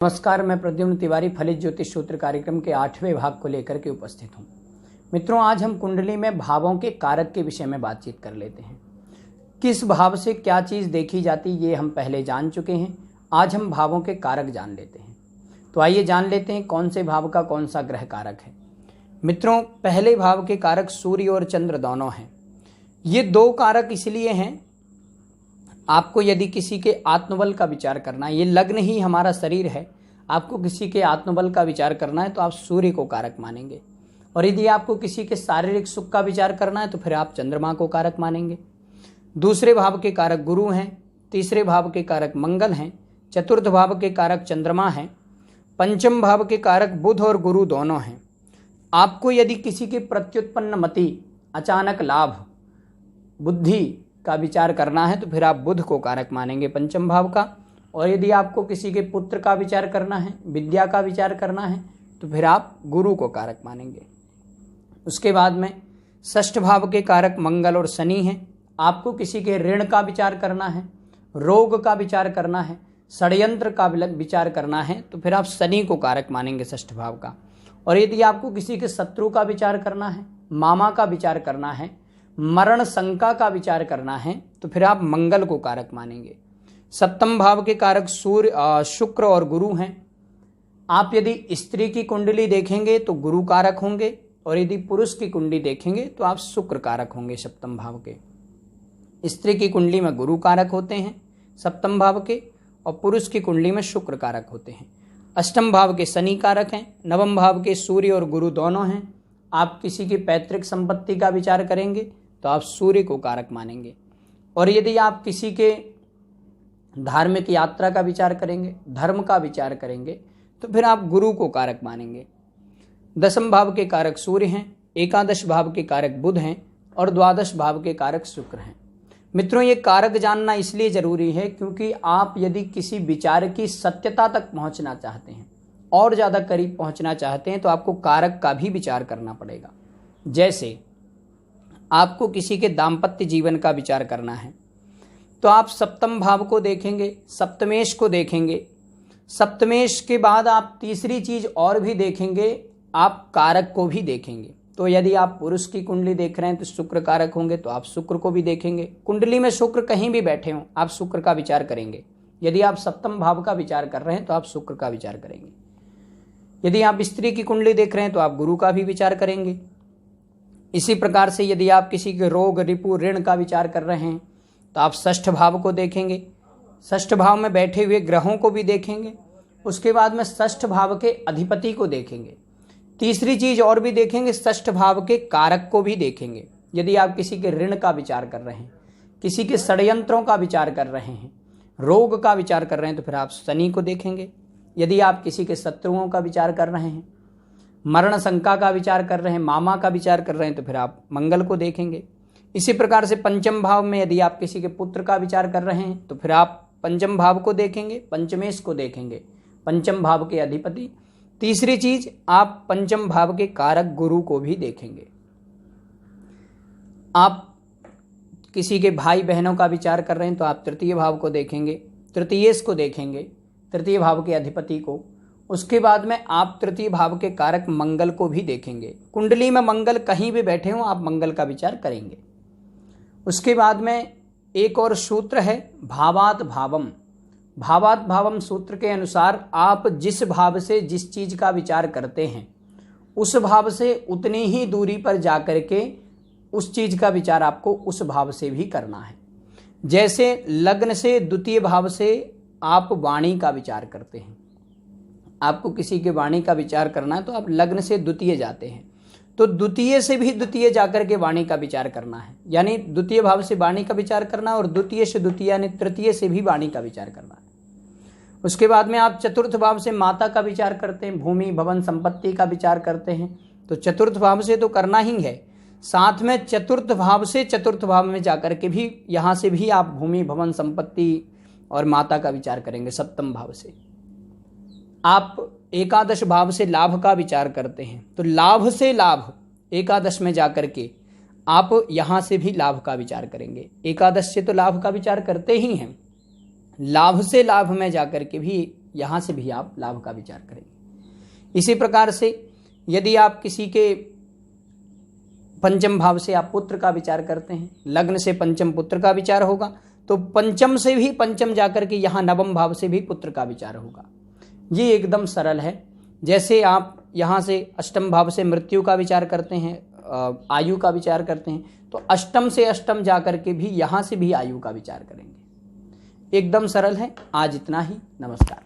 नमस्कार, मैं प्रद्युम्न तिवारी फलित ज्योतिष सूत्र कार्यक्रम के 8वें भाग को लेकर के उपस्थित हूँ। मित्रों, आज हम कुंडली में भावों के कारक के विषय में बातचीत कर लेते हैं। किस भाव से क्या चीज़ देखी जाती ये हम पहले जान चुके हैं। आज हम भावों के कारक जान लेते हैं। तो आइए जान लेते हैं कौन से भाव का कौन सा ग्रह कारक है। मित्रों, पहले भाव के कारक सूर्य और चंद्र दोनों हैं। ये दो कारक इसलिए हैं, आपको यदि किसी के आत्मबल का विचार करना है, ये लग्न ही हमारा शरीर है, आपको किसी के आत्मबल का विचार करना है तो आप सूर्य को कारक मानेंगे। और यदि आपको किसी के शारीरिक सुख का विचार करना है तो फिर आप चंद्रमा को कारक मानेंगे। दूसरे भाव के कारक गुरु हैं, तीसरे भाव के कारक मंगल हैं, चतुर्थ भाव के कारक चंद्रमा हैं, पंचम भाव के कारक बुध और गुरु दोनों हैं। आपको यदि किसी के प्रत्युत्पन्न मति, अचानक लाभ, बुद्धि का विचार करना है तो फिर आप बुध को कारक मानेंगे पंचम भाव का। और यदि आपको किसी के पुत्र का विचार करना है, विद्या का विचार करना है तो फिर आप गुरु को कारक मानेंगे। उसके बाद में षष्ठ भाव के कारक मंगल और शनि हैं। आपको किसी के ऋण का विचार करना है, रोग का विचार करना है, षड्यंत्र का विचार करना है तो फिर आप शनि को कारक मानेंगे षष्ठ भाव का। और यदि आपको किसी के शत्रु का विचार करना है, मामा का विचार करना है, मरण शंका का विचार करना है तो फिर आप मंगल को कारक मानेंगे। सप्तम भाव के कारक सूर्य, शुक्र और गुरु हैं। आप यदि स्त्री की कुंडली देखेंगे तो गुरु कारक होंगे, और यदि पुरुष की कुंडली देखेंगे तो आप शुक्र कारक होंगे सप्तम भाव के। स्त्री की कुंडली में गुरु कारक होते हैं सप्तम भाव के, और पुरुष की कुंडली में शुक्र कारक होते हैं। अष्टम भाव के शनि कारक हैं। नवम भाव के सूर्य और गुरु दोनों हैं। आप किसी की पैतृक संपत्ति का विचार करेंगे तो आप सूर्य को कारक मानेंगे। और यदि आप किसी के धार्मिक यात्रा का विचार करेंगे, धर्म का विचार करेंगे तो फिर आप गुरु को कारक मानेंगे। दसम भाव के कारक सूर्य हैं, एकादश भाव के कारक बुध हैं और द्वादश भाव के कारक शुक्र हैं। मित्रों, ये कारक जानना इसलिए जरूरी है क्योंकि आप यदि किसी विचार की सत्यता तक पहुंचना चाहते हैं और ज़्यादा करीब पहुंचना चाहते हैं तो आपको कारक का भी विचार करना पड़ेगा। जैसे आपको किसी के दाम्पत्य जीवन का विचार करना है तो आप सप्तम भाव को देखेंगे, सप्तमेश को देखेंगे। सप्तमेश के बाद आप तीसरी चीज और भी देखेंगे, आप कारक को भी देखेंगे। तो यदि आप पुरुष की कुंडली देख रहे हैं तो शुक्र कारक होंगे तो आप शुक्र को भी देखेंगे। कुंडली में शुक्र कहीं भी बैठे हों आप शुक्र का विचार करेंगे। यदि आप सप्तम भाव का विचार कर रहे हैं तो आप शुक्र का विचार करेंगे। यदि आप स्त्री की कुंडली देख रहे हैं तो आप गुरु का भी विचार करेंगे। इसी प्रकार से यदि आप किसी के रोग, रिपु, ऋण का विचार कर रहे हैं तो आप षष्ठ भाव को देखेंगे। षष्ठ भाव में बैठे हुए ग्रहों को भी देखेंगे। उसके बाद में षष्ठ भाव के अधिपति को देखेंगे। तीसरी चीज और भी देखेंगे, षष्ठ भाव के कारक को भी देखेंगे। यदि आप किसी के ऋण का विचार कर रहे हैं, किसी के षड्यंत्रों का विचार कर रहे हैं, रोग का विचार कर रहे हैं तो फिर आप शनि को देखेंगे। यदि आप किसी के शत्रुओं का विचार कर रहे हैं, मरण शंका का विचार कर रहे हैं, मामा का विचार कर रहे हैं तो फिर आप मंगल को देखेंगे। इसी प्रकार से पंचम भाव में यदि आप किसी के पुत्र का विचार कर रहे हैं तो फिर आप पंचम भाव को देखेंगे, पंचमेश को देखेंगे, पंचम भाव के अधिपति। तीसरी चीज, आप पंचम भाव के कारक गुरु को भी देखेंगे। आप किसी के भाई बहनों का विचार कर रहे हैं तो आप तृतीय भाव को देखेंगे, तृतीयेश को देखेंगे, तृतीय भाव के अधिपति को। उसके बाद में आप तृतीय भाव के कारक मंगल को भी देखेंगे। कुंडली में मंगल कहीं भी बैठे हों आप मंगल का विचार करेंगे। उसके बाद में एक और सूत्र है भावात भावम। भावात भावम सूत्र के अनुसार आप जिस भाव से जिस चीज का विचार करते हैं उस भाव से उतनी ही दूरी पर जाकर के उस चीज का विचार आपको उस भाव से भी करना है। जैसे लग्न से द्वितीय भाव से आप वाणी का विचार करते हैं, आपको किसी के वाणी का विचार करना है तो आप लग्न से द्वितीय जाते हैं, तो द्वितीय से भी द्वितीय जाकर के वाणी का विचार करना है। यानी द्वितीय भाव से वाणी का विचार करना और द्वितीय से द्वितीय यानी तृतीय से भी वाणी का विचार करना है। उसके बाद में आप चतुर्थ भाव से माता का विचार करते हैं, भूमि, भवन, संपत्ति का विचार करते हैं तो चतुर्थ भाव से तो करना ही है। साथ में चतुर्थ भाव से चतुर्थ भाव में जाकर के भी यहाँ से भी आप भूमि, भवन, संपत्ति और माता का विचार करेंगे। सप्तम भाव से आप एकादश भाव से लाभ का विचार करते हैं तो लाभ से लाभ एकादश में जाकर के आप यहां से भी लाभ का विचार करेंगे। एकादश से तो लाभ का विचार करते ही हैं, लाभ से लाभ में जाकर के भी यहाँ से भी आप लाभ का विचार करेंगे। इसी प्रकार से यदि आप किसी के पंचम भाव से आप पुत्र का विचार करते हैं, लग्न से पंचम पुत्र का विचार होगा, तो पंचम से भी पंचम जाकर के यहाँ नवम भाव से भी पुत्र का विचार होगा। ये एकदम सरल है। जैसे आप यहाँ से अष्टम भाव से मृत्यु का विचार करते हैं, आयु का विचार करते हैं, तो अष्टम से अष्टम जाकर के भी यहाँ से भी आयु का विचार करेंगे। एकदम सरल है। आज इतना ही। नमस्कार।